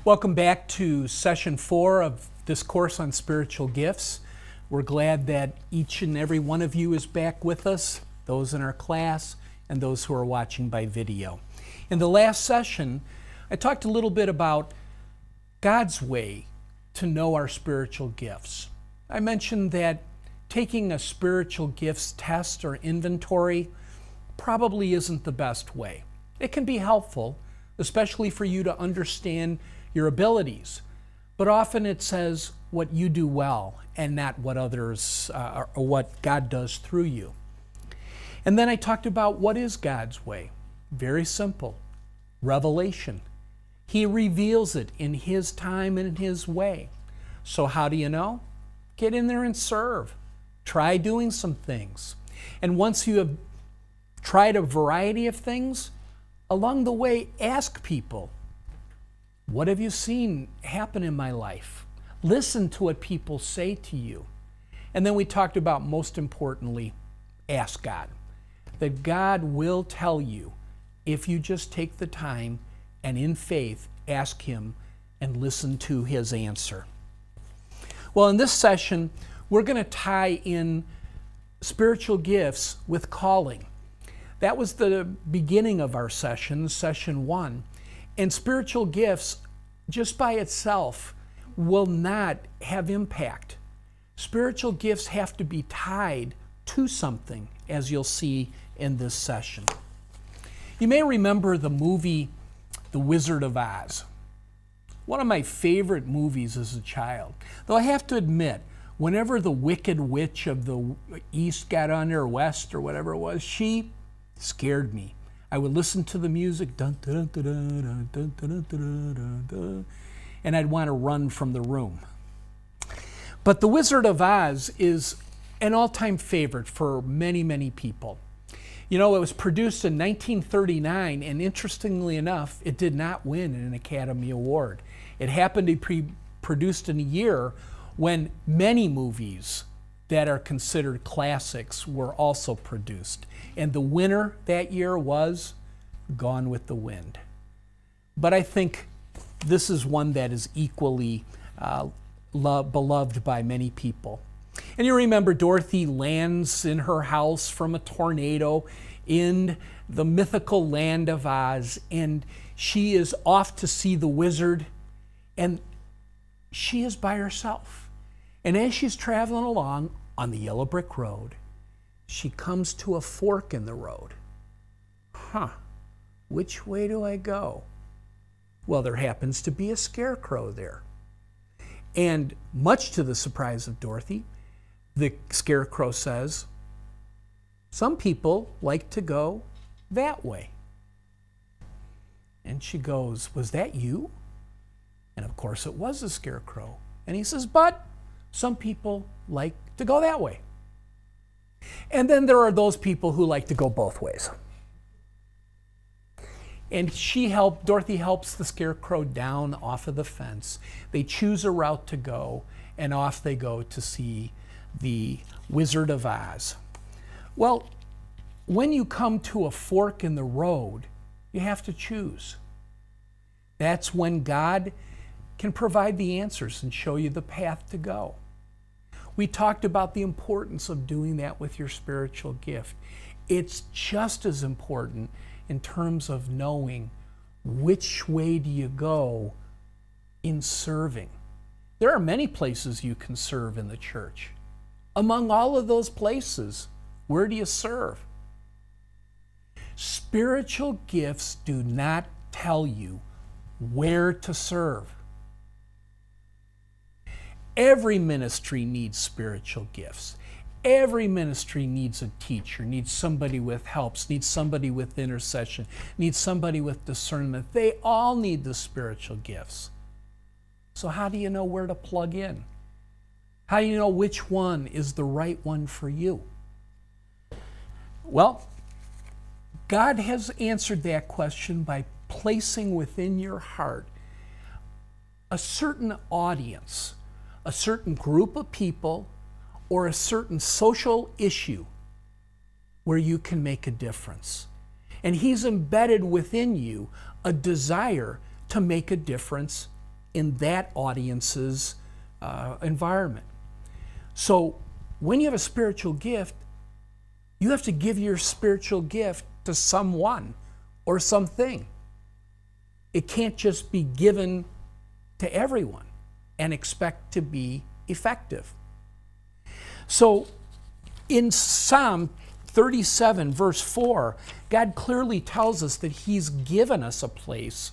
Welcome back to session 4 of this course on spiritual gifts. We're glad that each and every one of you is back with us, those in our class and those who are watching by video. In the last session, I talked a little bit about God's way to know our spiritual gifts. I mentioned that taking a spiritual gifts test or inventory probably isn't the best way. It can be helpful, especially for you to understand your abilities, but often it says what you do well and not what others or what God does through you. And then I talked about what is God's way. Very simple. Revelation. He reveals it in His time and in His way. So how do you know? Get in there and serve. Try doing some things. And once you have tried a variety of things, along the way, ask people, what have you seen happen in my life? Listen to what people say to you. And then we talked about, most importantly, ask God. That God will tell you if you just take the time and in faith ask Him and listen to His answer. Well, in this session, we're going to tie in spiritual gifts with calling. That was the beginning of our session, session 1. And spiritual gifts, just by itself, will not have impact. Spiritual gifts have to be tied to something, as you'll see in this session. You may remember the movie The Wizard of Oz. One of my favorite movies as a child. Though I have to admit, whenever the Wicked Witch of the East got on there, West or whatever it was, she scared me. I would listen to the music, dun, dun, dun, dun, dun, dun, dun, dun, dun, and I'd want to run from the room. But The Wizard of Oz is an all-time favorite for many, many people. You know, it was produced in 1939, and interestingly enough, it did not win an Academy Award. It happened to be produced in a year when many movies that are considered classics were also produced. And the winner that year was Gone with the Wind. But I think this is one that is equally beloved by many people. And you remember Dorothy lands in her house from a tornado in the mythical land of Oz, and she is off to see the wizard, and she is by herself. And as she's traveling along on the yellow brick road, she comes to a fork in the road. Which way do I go? Well, there happens to be a scarecrow there. And much to the surprise of Dorothy, the scarecrow says, some people like to go that way. And she goes, was that you? And of course it was the scarecrow. And he says, but some people like to go that way. And then there are those people who like to go both ways. And Dorothy helps the scarecrow down off of the fence. They choose a route to go, and off they go to see the Wizard of Oz. Well, when you come to a fork in the road, you have to choose. That's when God can provide the answers and show you the path to go. We talked about the importance of doing that with your spiritual gift. It's just as important in terms of knowing which way do you go in serving. There are many places you can serve in the church. Among all of those places, where do you serve? Spiritual gifts do not tell you where to serve. Every ministry needs spiritual gifts. Every ministry needs a teacher, needs somebody with helps, needs somebody with intercession, needs somebody with discernment. They all need the spiritual gifts. So how do you know where to plug in? How do you know which one is the right one for you? Well, God has answered that question by placing within your heart a certain audience, a certain group of people, or a certain social issue where you can make a difference. And He's embedded within you a desire to make a difference in that audience's environment. So when you have a spiritual gift, you have to give your spiritual gift to someone or something. It can't just be given to everyone and expect to be effective. So in Psalm 37, verse 4, God clearly tells us that He's given us a place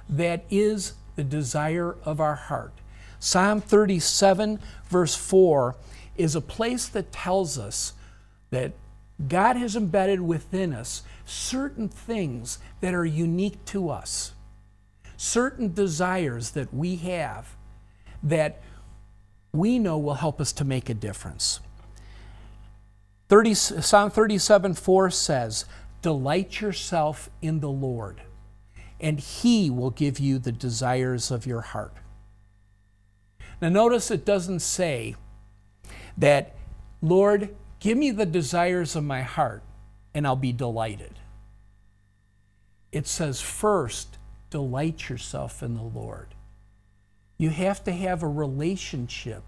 that is the desire of our heart. Psalm 37, verse 4, is a place that tells us that God has embedded within us certain things that are unique to us, certain desires that we have that we know will help us to make a difference. Psalm 37:4 says, "Delight yourself in the Lord, and He will give you the desires of your heart." Now notice it doesn't say that, "Lord, give me the desires of my heart, and I'll be delighted." It says, first, delight yourself in the Lord. You have to have a relationship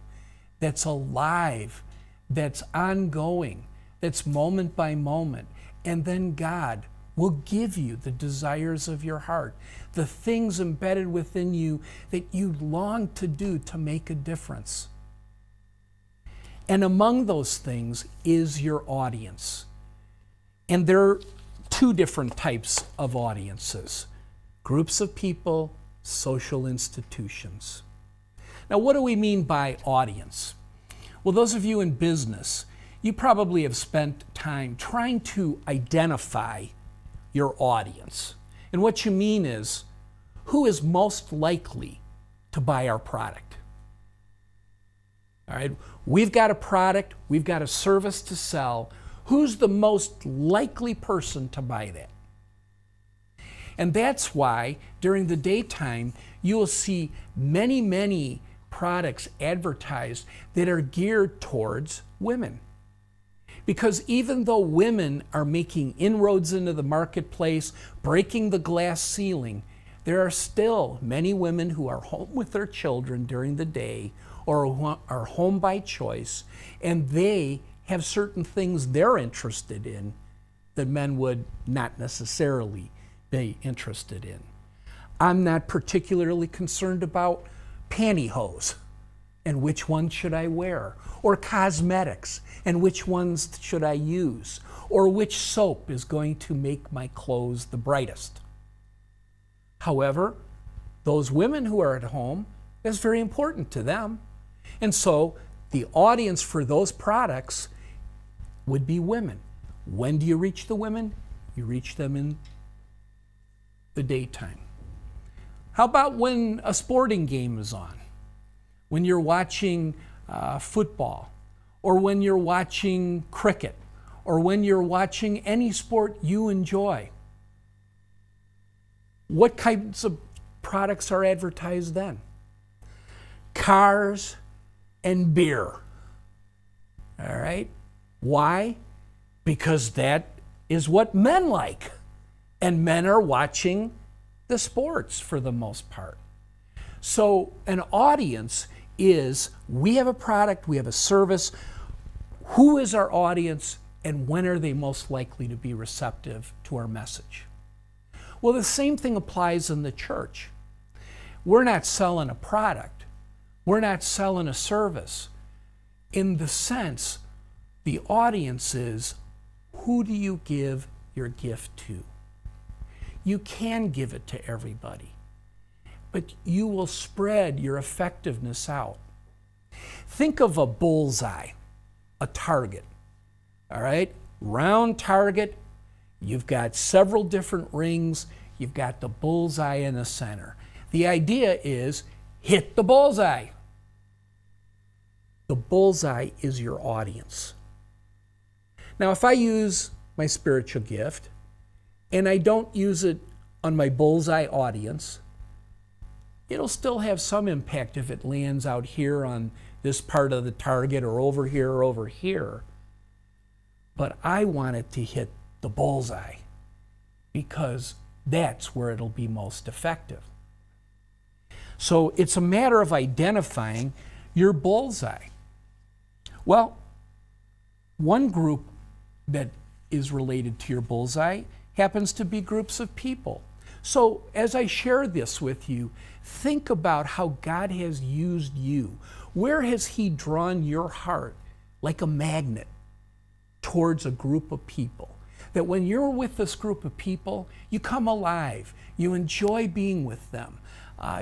that's alive, that's ongoing, that's moment by moment. And then God will give you the desires of your heart, the things embedded within you that you long to do to make a difference. And among those things is your audience. And there are two different types of audiences: groups of people, social institutions. Now, what do we mean by audience? Well, those of you in business, you probably have spent time trying to identify your audience. And what you mean is, who is most likely to buy our product? All right, we've got a product, we've got a service to sell. Who's the most likely person to buy that? And that's why during the daytime, you will see many, many products advertised that are geared towards women. Because even though women are making inroads into the marketplace, breaking the glass ceiling, there are still many women who are home with their children during the day or who are home by choice, and they have certain things they're interested in that men would not necessarily be interested in. I'm not particularly concerned about pantyhose and which ones should I wear, or cosmetics and which ones should I use, or which soap is going to make my clothes the brightest. However, those women who are at home, that's very important to them. And so the audience for those products would be women. When do you reach the women? You reach them in the daytime. How about when a sporting game is on? When you're watching football, or when you're watching cricket, or when you're watching any sport you enjoy. What kinds of products are advertised then? Cars and beer. All right? Why? Because that is what men like. And men are watching the sports for the most part. So an audience is, we have a product, we have a service. Who is our audience, and when are they most likely to be receptive to our message? Well, the same thing applies in the church. We're not selling a product. We're not selling a service. In the sense, the audience is, who do you give your gift to? You can give it to everybody, but you will spread your effectiveness out. Think of a bullseye, a target, all right? Round target, you've got several different rings, you've got the bullseye in the center. The idea is, hit the bullseye. The bullseye is your audience. Now, if I use my spiritual gift and I don't use it on my bullseye audience, it'll still have some impact if it lands out here on this part of the target or over here or over here. But I want it to hit the bullseye because that's where it'll be most effective. So it's a matter of identifying your bullseye. Well, one group that is related to your bullseye happens to be groups of people. So as I share this with you, think about how God has used you. Where has He drawn your heart like a magnet towards a group of people? That when you're with this group of people, you come alive. You enjoy being with them.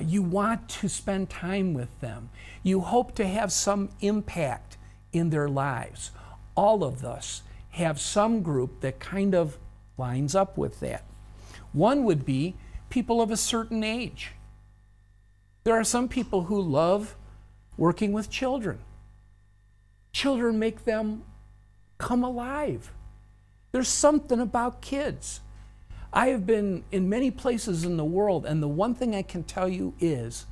You want to spend time with them. You hope to have some impact in their lives. All of us have some group that kind of lines up with that. One would be people of a certain age. There are some people who love working with children. Children make them come alive. There's something about kids. I have been in many places in the world, and the one thing I can tell you is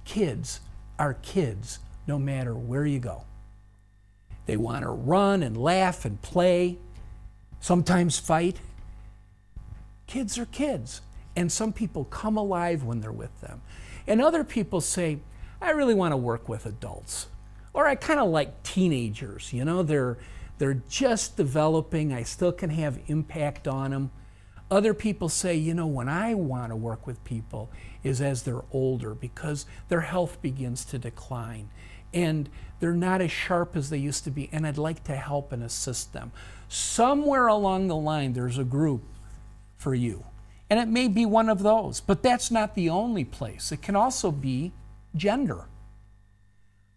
kids are kids no matter where you go. They want to run and laugh and play, sometimes fight. Kids are kids, and some people come alive when they're with them. And other people say, I really want to work with adults. Or I kind of like teenagers, you know, they're just developing, I still can have impact on them. Other people say, you know, when I want to work with people is as they're older because their health begins to decline and they're not as sharp as they used to be, and I'd like to help and assist them. Somewhere along the line, there's a group for you. And it may be one of those, but that's not the only place. It can also be gender.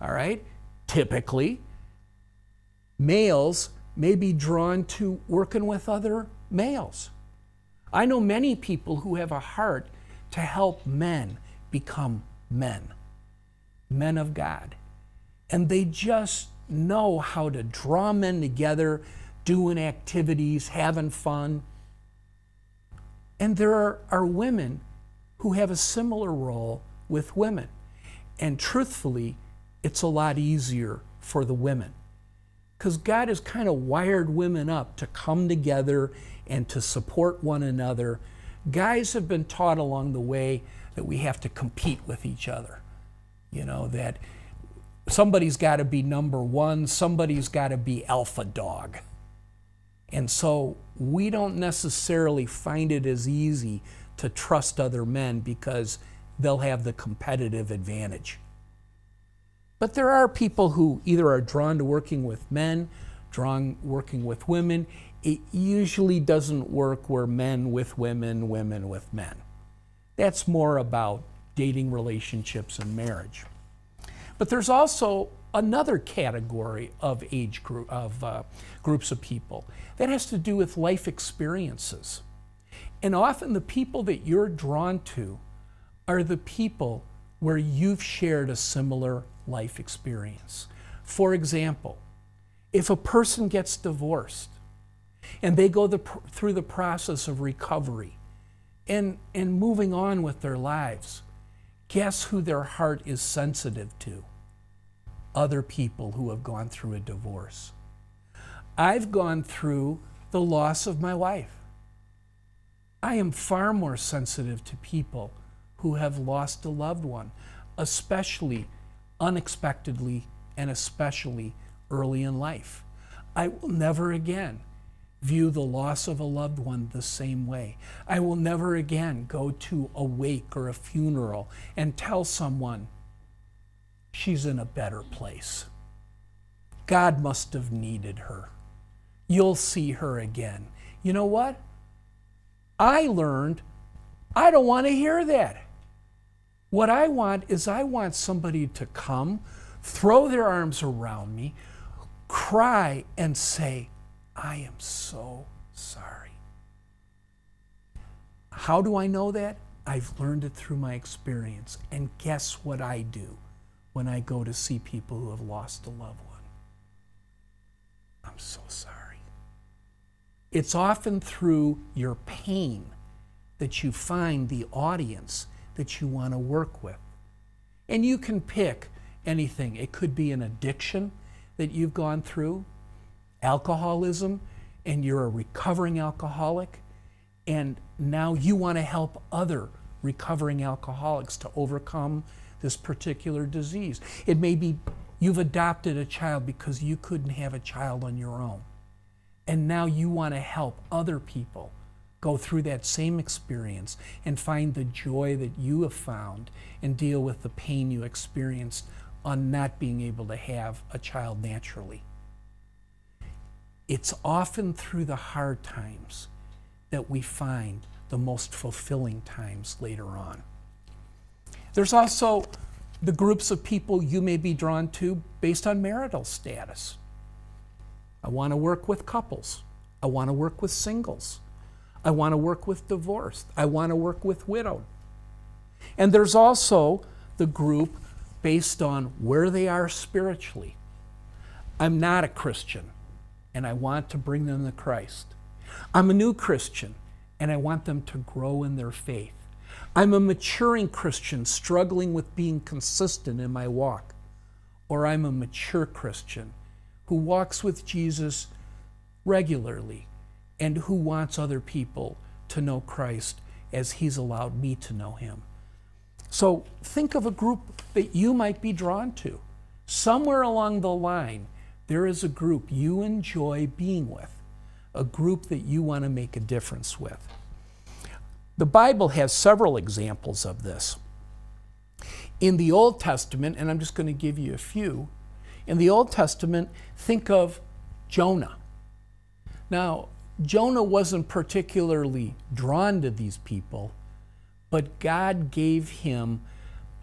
All right? Typically, males may be drawn to working with other males. I know many people who have a heart to help men become men of God. And they just know how to draw men together, doing activities, having fun. And there are women who have a similar role with women. And truthfully, it's a lot easier for the women, because God has kind of wired women up to come together and to support one another. Guys have been taught along the way that we have to compete with each other. You know, that somebody's got to be number one, somebody's got to be alpha dog. And so we don't necessarily find it as easy to trust other men because they'll have the competitive advantage. But there are people who either are drawn to working with men, working with women. It usually doesn't work where men with women, women with men. That's more about dating relationships and marriage. But there's also another category of age group groups of people that has to do with life experiences. And often the people that you're drawn to are the people where you've shared a similar life experience. For example, if a person gets divorced and they go through the process of recovery and moving on with their lives, guess who their heart is sensitive to? Other people who have gone through a divorce. I've gone through the loss of my wife. I am far more sensitive to people who have lost a loved one, especially unexpectedly and especially early in life. I will never again view the loss of a loved one the same way. I will never again go to a wake or a funeral and tell someone, she's in a better place. God must have needed her. You'll see her again. You know what? I learned I don't want to hear that. What I want is I want somebody to come, throw their arms around me, cry, and say, I am so sorry. How do I know that? I've learned it through my experience. And guess what I do when I go to see people who have lost a loved one? I'm so sorry. It's often through your pain that you find the audience that you want to work with. And you can pick anything. It could be an addiction that you've gone through, alcoholism, and you're a recovering alcoholic, and now you want to help other recovering alcoholics to overcome this particular disease. It may be you've adopted a child because you couldn't have a child on your own. And now you want to help other people go through that same experience and find the joy that you have found and deal with the pain you experienced on not being able to have a child naturally. It's often through the hard times that we find the most fulfilling times later on. There's also the groups of people you may be drawn to based on marital status. I want to work with couples. I want to work with singles. I want to work with divorced. I want to work with widowed. And there's also the group based on where they are spiritually. I'm not a Christian, and I want to bring them to Christ. I'm a new Christian, and I want them to grow in their faith. I'm a maturing Christian struggling with being consistent in my walk. Or I'm a mature Christian who walks with Jesus regularly and who wants other people to know Christ as He's allowed me to know Him. So think of a group that you might be drawn to. Somewhere along the line, there is a group you enjoy being with, a group that you want to make a difference with. The Bible has several examples of this. In the Old Testament, and I'm just going to give you a few, in the Old Testament, think of Jonah. Now, Jonah wasn't particularly drawn to these people, but God gave him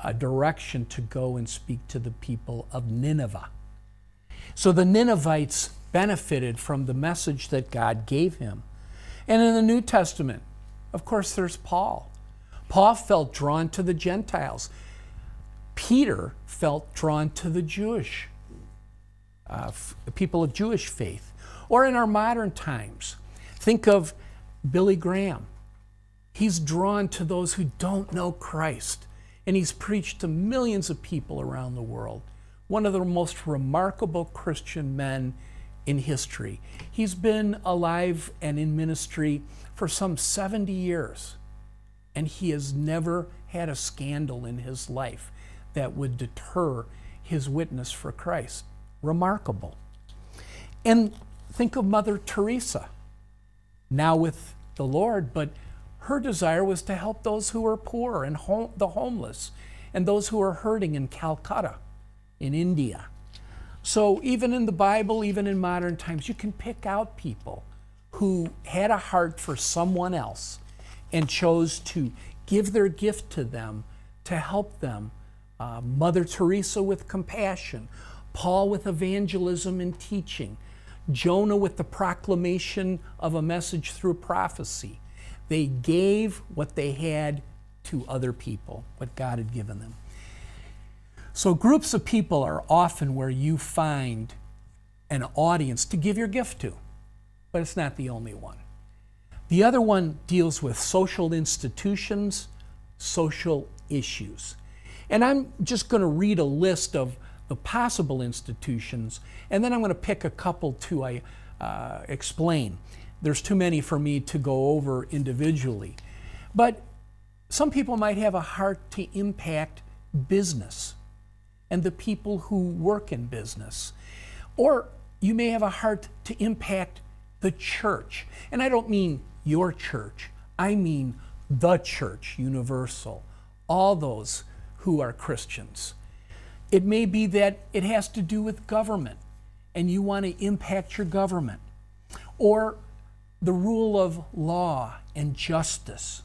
a direction to go and speak to the people of Nineveh. So the Ninevites benefited from the message that God gave him. And in the New Testament, of course, there's Paul. Paul felt drawn to the Gentiles. Peter felt drawn to the Jewish people of Jewish faith. Or in our modern times, think of Billy Graham. He's drawn to those who don't know Christ, and he's preached to millions of people around the world. One of the most remarkable Christian men in history. He's been alive and in ministry for some 70 years, and he has never had a scandal in his life that would deter his witness for Christ. Remarkable. And think of Mother Teresa, now with the Lord, but her desire was to help those who were poor and the homeless and those who are hurting in Calcutta, in India. So even in the Bible, even in modern times, you can pick out people who had a heart for someone else and chose to give their gift to them to help them. Mother Teresa with compassion, Paul with evangelism and teaching, Jonah with the proclamation of a message through prophecy. They gave what they had to other people, what God had given them. So groups of people are often where you find an audience to give your gift to, but it's not the only one. The other one deals with social institutions, social issues. And I'm just going to read a list of the possible institutions, and then I'm going to pick a couple to explain. There's too many for me to go over individually. But some people might have a heart to impact business and the people who work in business. Or you may have a heart to impact the church. And I don't mean your church. I mean the church, universal. All those who are Christians. It may be that it has to do with government and you want to impact your government. Or the rule of law and justice.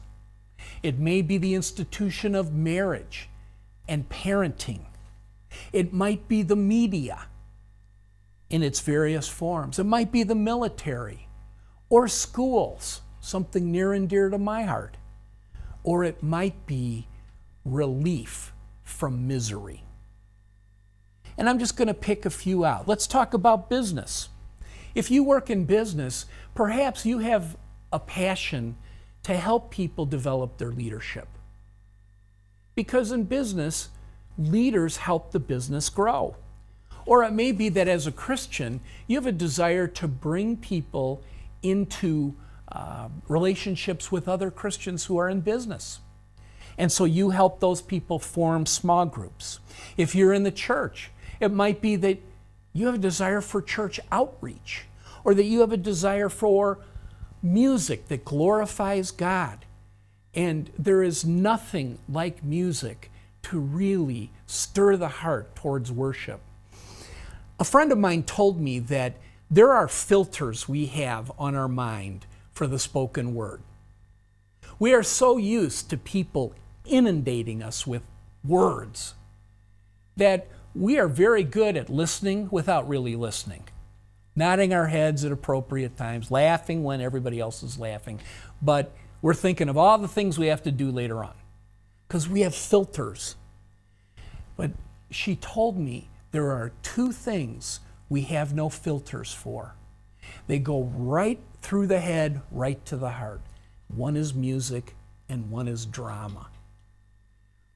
It may be the institution of marriage and parenting. It might be the media in its various forms. It might be the military or schools, something near and dear to my heart. Or it might be relief from misery. And I'm just going to pick a few out. Let's talk about business. If you work in business, perhaps you have a passion to help people develop their leadership. Because in business, leaders help the business grow. Or it may be that as a Christian, you have a desire to bring people into relationships with other Christians who are in business. And so you help those people form small groups. If you're in the church, it might be that you have a desire for church outreach, or that you have a desire for music that glorifies God. And there is nothing like music to really stir the heart towards worship. A friend of mine told me that there are filters we have on our mind for the spoken word. We are so used to people inundating us with words that we are very good at listening without really listening, nodding our heads at appropriate times, laughing when everybody else is laughing, but we're thinking of all the things we have to do later on because we have filters. But she told me there are two things we have no filters for. They go right through the head, right to the heart. One is music and one is drama.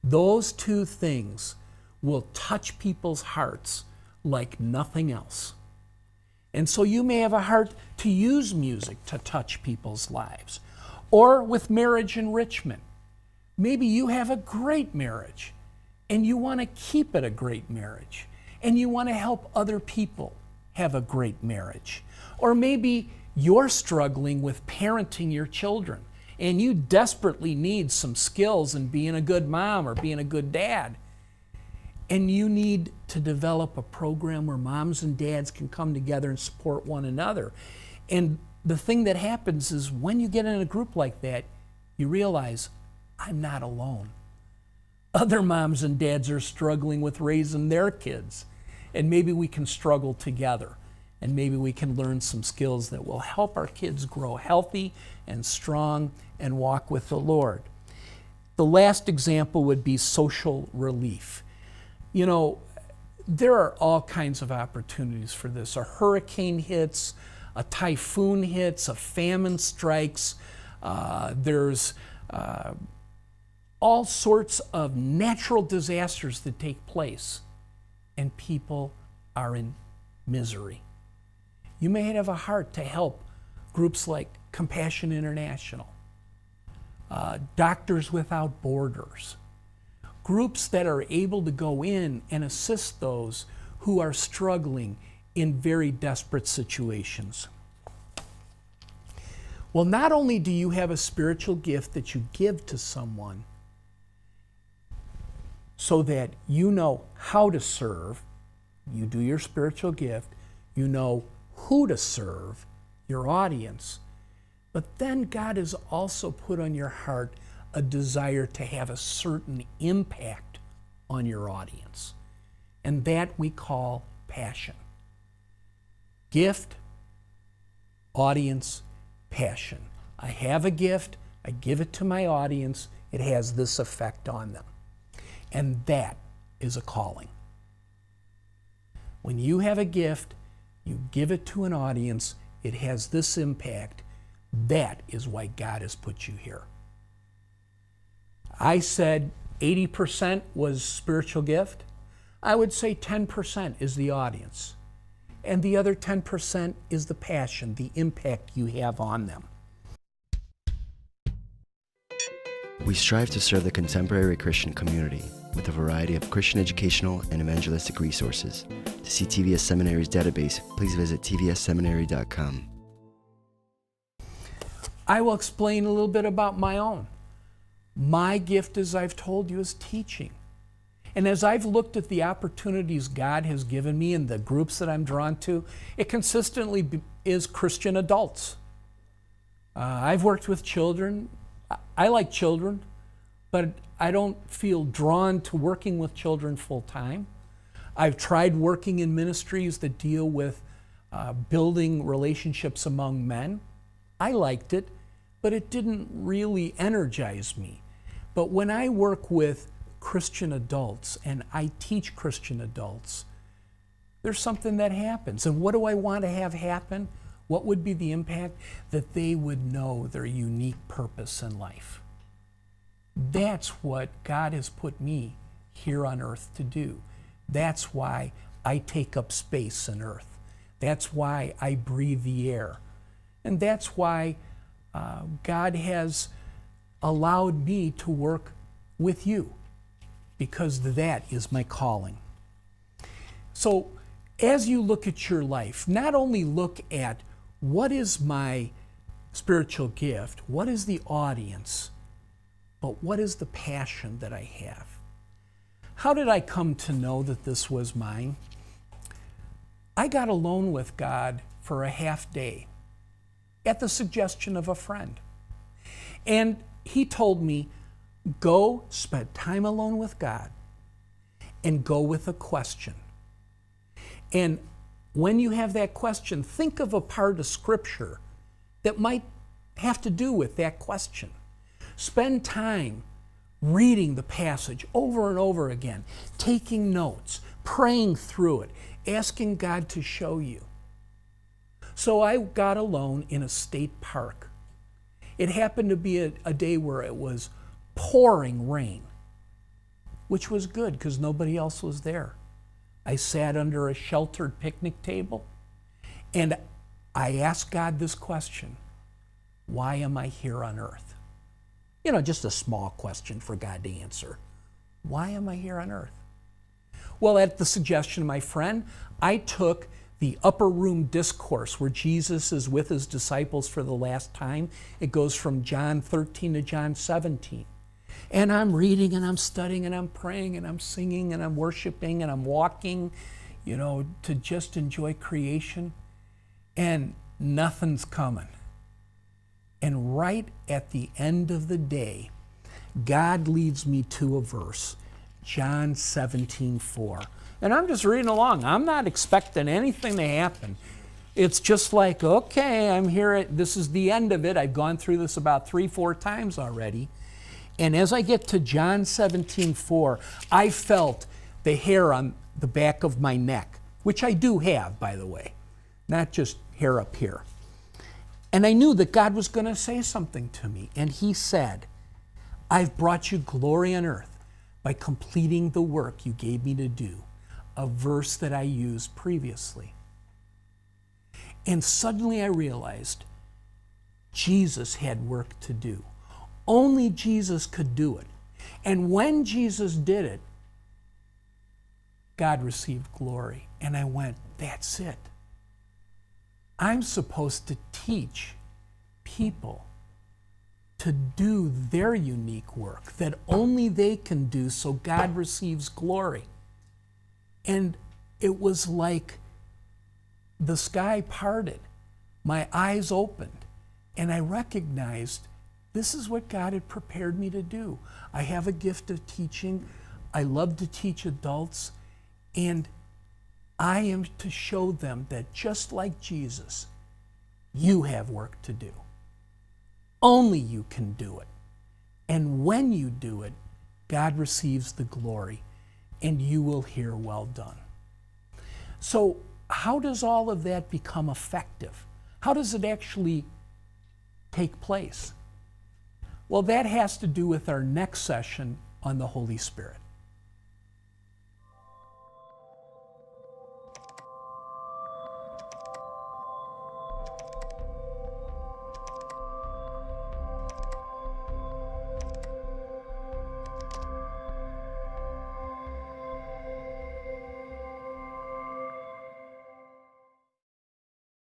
Those two things will touch people's hearts like nothing else. And so you may have a heart to use music to touch people's lives. Or with marriage enrichment. Maybe you have a great marriage and you want to keep it a great marriage, and you want to help other people have a great marriage. Or maybe you're struggling with parenting your children and you desperately need some skills in being a good mom or being a good dad. And you need to develop a program where moms and dads can come together and support one another. And the thing that happens is when you get in a group like that, you realize, I'm not alone. Other moms and dads are struggling with raising their kids. And maybe we can struggle together. And maybe we can learn some skills that will help our kids grow healthy and strong and walk with the Lord. The last example would be social relief. You know, there are all kinds of opportunities for this. A hurricane hits, a typhoon hits, a famine strikes, there's all sorts of natural disasters that take place, and people are in misery. You may have a heart to help groups like Compassion International, Doctors Without Borders, groups that are able to go in and assist those who are struggling in very desperate situations. Well, not only do you have a spiritual gift that you give to someone so that you know how to serve, you do your spiritual gift, you know who to serve, your audience, but then God has also put on your heart a desire to have a certain impact on your audience. And that we call passion. Gift, audience, passion. I have a gift, I give it to my audience, it has this effect on them. And that is a calling. When you have a gift, you give it to an audience, it has this impact. That is why God has put you here. I said 80% was spiritual gift. I would say 10% is the audience. And the other 10% is the passion, the impact you have on them. We strive to serve the contemporary Christian community with a variety of Christian educational and evangelistic resources. To see TVS Seminary's database, please visit tvsseminary.com. I will explain a little bit about my own. My gift, as I've told you, is teaching. And as I've looked at the opportunities God has given me and the groups that I'm drawn to, it consistently is Christian adults. I've worked with children. I like children, but I don't feel drawn to working with children full time. I've tried working in ministries that deal with building relationships among men. I liked it, but it didn't really energize me. But when I work with Christian adults and I teach Christian adults, there's something that happens. And what do I want to have happen? What would be the impact? That they would know their unique purpose in life. That's what God has put me here on earth to do. That's why I take up space on earth. That's why I breathe the air. And that's why God has allowed me to work with you, because that is my calling. So as you look at your life, not only look at what is my spiritual gift, what is the audience, but what is the passion that I have? How did I come to know that this was mine? I got alone with God for a half day at the suggestion of a friend. And he told me, go spend time alone with God and go with a question. And when you have that question, think of a part of Scripture that might have to do with that question. Spend time reading the passage over and over again, taking notes, praying through it, asking God to show you. So I got alone in a state park. It happened to be a day where it was pouring rain, which was good because nobody else was there. I sat under a sheltered picnic table and I asked God this question: why am I here on earth? You know, just a small question for God to answer. Why am I here on earth? Well, at the suggestion of my friend, I took the upper room discourse where Jesus is with his disciples for the last time. It goes from John 13 to John 17. And I'm reading and I'm studying and I'm praying and I'm singing and I'm worshiping and I'm walking, you know, to just enjoy creation. And nothing's coming. And right at the end of the day, God leads me to a verse, John 17:4. And I'm just reading along. I'm not expecting anything to happen. It's just like, okay, I'm here. This is the end of it. I've gone through this about 3-4 times already. And as I get to John 17:4, I felt the hair on the back of my neck, which I do have, by the way, not just hair up here. And I knew that God was going to say something to me. And he said, I've brought you glory on earth by completing the work you gave me to do, a verse that I used previously. And suddenly I realized Jesus had work to do. Only Jesus could do it. And when Jesus did it, God received glory. And I went, that's it. I'm supposed to teach people to do their unique work that only they can do so God receives glory. And it was like the sky parted, my eyes opened, and I recognized this is what God had prepared me to do. I have a gift of teaching. I love to teach adults, and I am to show them that just like Jesus, you have work to do. Only you can do it. And when you do it, God receives the glory, and you will hear, well done. So how does all of that become effective? How does it actually take place? Well, that has to do with our next session on the Holy Spirit.